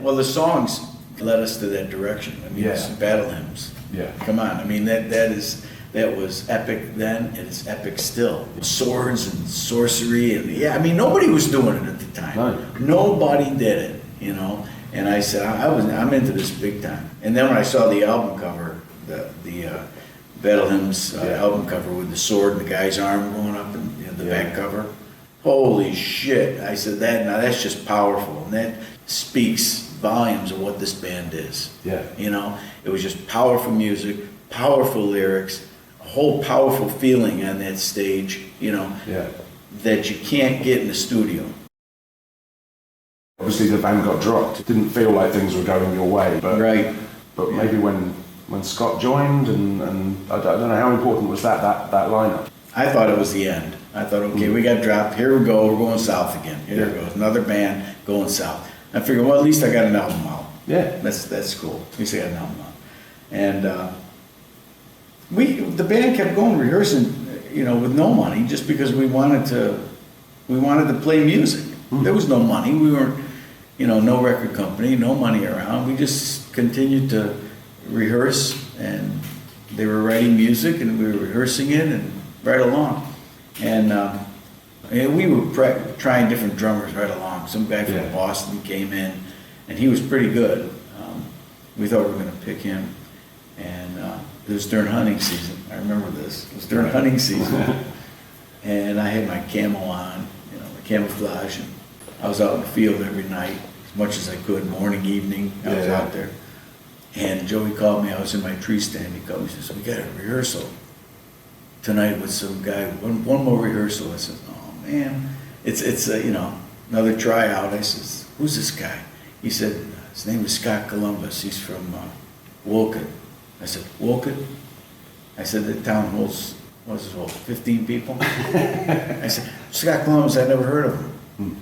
Well, the songs led us to that direction. I mean, it's battle hymns. Yeah. Come on, I mean, that was epic then, and it's epic still. Swords and sorcery, and yeah, I mean, nobody was doing it at the time. No. Nobody did it, you know. And I said, I'm into this big time. And then when I saw the album cover, the Battle Hymns album cover with the sword and the guy's arm going up and the back cover, holy shit! I said, now that's just powerful, and that speaks volumes of what this band is. Yeah. You know, it was just powerful music, powerful lyrics, a whole powerful feeling on that stage, you know, that you can't get in the studio. Obviously the band got dropped. It didn't feel like things were going your way, but but maybe when Scott joined and I don't know how important was that lineup. I thought it was the end. I thought, okay, we got dropped. Here we go. We're going south again. Here it goes. Another band going south. I figured, well, at least I got an album out. Yeah. That's cool. At least I got an album out. And the band kept going, rehearsing, you know, with no money, just because we wanted to play music. There was no money. We weren't, you know, no record company, no money around. We just continued to rehearse, and they were writing music, and we were rehearsing it, and right along. And we were trying different drummers right along. Some guy from Boston came in, and he was pretty good. We thought we were going to pick him, and it was during hunting season. I remember this. It was during hunting season, and I had my camo on, you know, my camouflage, and I was out in the field every night, as much as I could, morning, evening, I was out there. And Joey called me, I was in my tree stand, he called me, he said, we got a rehearsal tonight with some guy, one more rehearsal. I said, oh man, it's you know, another tryout. I said, who's this guy? He said, his name is Scott Columbus, he's from Woken. I said, Woken? I said, the town holds, what does it hold, 15 people? I said, Scott Columbus, I never heard of him.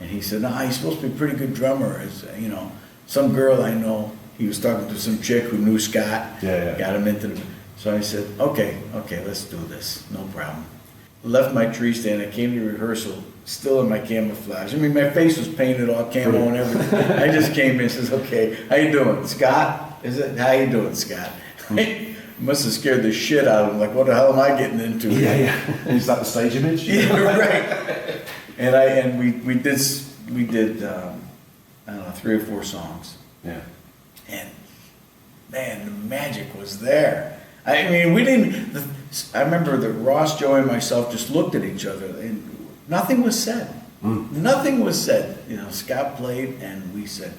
And he said, no, he's supposed to be a pretty good drummer. As, you know, some girl I know, he was talking to some chick who knew Scott, got him into the... So I said, okay, let's do this, no problem. Left my tree stand, I came to rehearsal, still in my camouflage. I mean, my face was painted all camo and everything. I just came in and says, okay, how you doing? Scott? Is it? How you doing, Scott? Must have scared the shit out of him, like, what the hell am I getting into? Is that the stage image? Yeah, right. And we did I don't know, 3 or 4 songs. Yeah. And man, the magic was there. I mean, we didn't. I remember that Ross, Joey, and myself just looked at each other, and nothing was said. Nothing was said. You know, Scott played, and we said,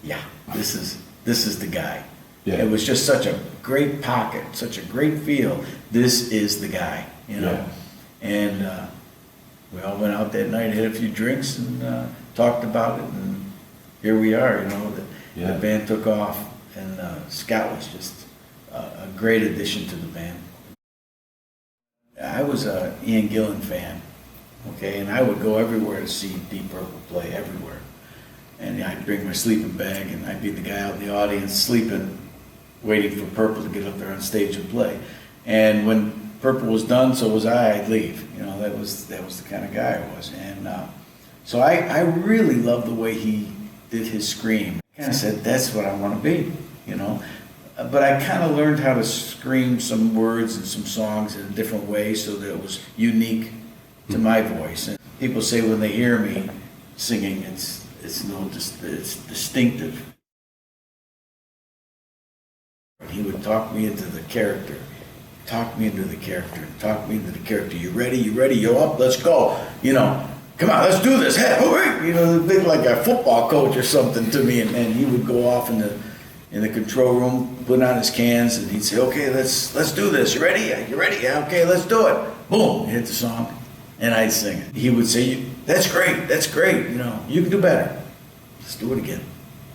"Yeah, this is the guy." Yeah. It was just such a great pocket, such a great feel. This is the guy, you know. And we all went out that night, had a few drinks, and talked about it, and here we are. You know, the band took off, and Scott was just a great addition to the band. I was a Ian Gillan fan, okay, and I would go everywhere to see Deep Purple play, everywhere. And I'd bring my sleeping bag, and I'd be the guy out in the audience sleeping, waiting for Purple to get up there on stage and play. And when Purple was done, so was I, I'd leave. You know, that was the kind of guy I was. And so I really loved the way he did his scream. I said, that's what I want to be, you know. But I kind of learned how to scream some words and some songs in a different way so that it was unique to my voice. And people say when they hear me singing, it's distinctive. He would talk me into the character, You ready? You up? Let's go. You know, come on, let's do this. Hey, hurry! You know, they'd like a football coach or something to me, and he would go off in the control room, put on his cans, and he'd say, okay, let's do this. You ready? You ready? Yeah, okay, let's do it. Boom, hit the song, and I'd sing it. He would say, that's great, you know, you can do better. Let's do it again.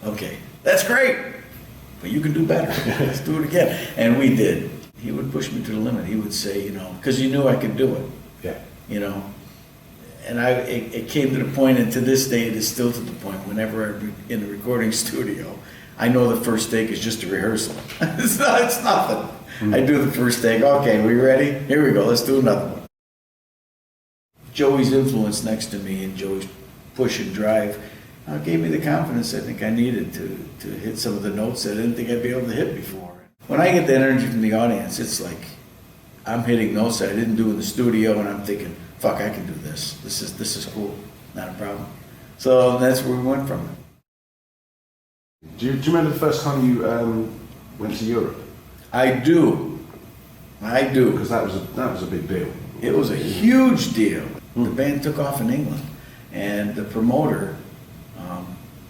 Okay, that's great, but you can do better. Let's do it again. And we did. He would push me to the limit. He would say, you know, because he knew I could do it. Yeah. You know, and it came to the point, and to this day it is still to the point, whenever I'm in the recording studio, I know the first take is just a rehearsal. It's nothing. I do the first take. Okay, we ready? Here we go. Let's do another one. Joey's influence next to me, and Joey's push and drive, gave me the confidence I think I needed to hit some of the notes that I didn't think I'd be able to hit before. When I get the energy from the audience, it's like I'm hitting notes that I didn't do in the studio, and I'm thinking, fuck, I can do this. This is cool, not a problem. So that's where we went from it. Do you remember the first time you went to Europe? I do. Because that was a big deal. It was a huge deal. The band took off in England, and the promoter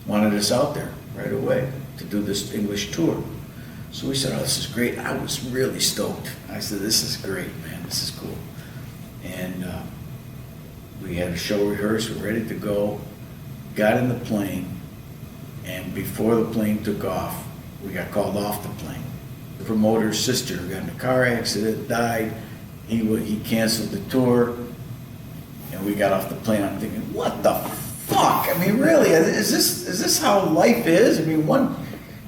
wanted us out there right away to do this English tour. So we said, oh, this is great. I was really stoked. I said, this is great, man. This is cool. And we had a show rehearsed. We were ready to go. Got in the plane, and before the plane took off, we got called off the plane. The promoter's sister got in a car accident, died. He canceled the tour, and we got off the plane. I'm thinking, what the fuck? I mean, really, is this how life is? I mean, one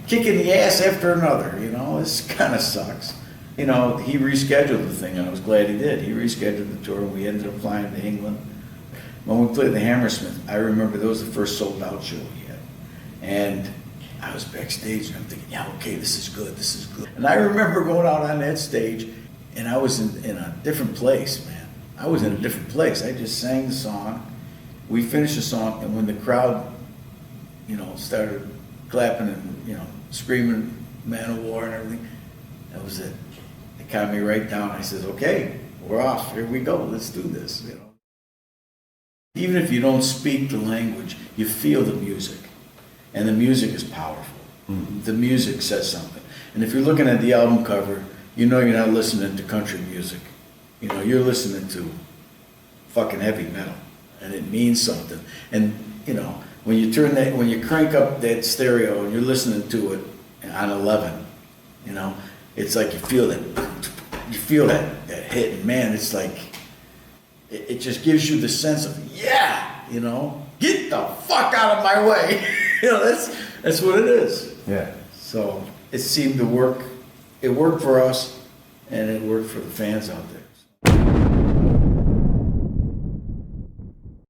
kick in the ass after another, you know? This kind of sucks. You know, he rescheduled the thing, and I was glad he did. He rescheduled the tour, and we ended up flying to England. When we played the Hammersmith, I remember that was the first sold-out show we had. And I was backstage, and I'm thinking, yeah, okay, this is good, this is good. And I remember going out on that stage, and I was in a different place, man. I was in a different place. I just sang the song. We finished the song, and when the crowd, you know, started clapping and, you know, screaming MANOWAR and everything, that was it. It calmed me right down. I said, okay, we're off. Here we go. Let's do this, you know. Even if you don't speak the language, you feel the music. And the music is powerful. Mm-hmm. The music says something. And if you're looking at the album cover, you know you're not listening to country music. You know, you're listening to fucking heavy metal. And it means something. And, you know, when you crank up that stereo and you're listening to it on 11, you know, it's like you feel that hit. And man, it's like, it just gives you the sense of, yeah, you know, get the fuck out of my way. You know, that's what it is. Yeah. So it seemed to work. It worked for us, and it worked for the fans out there.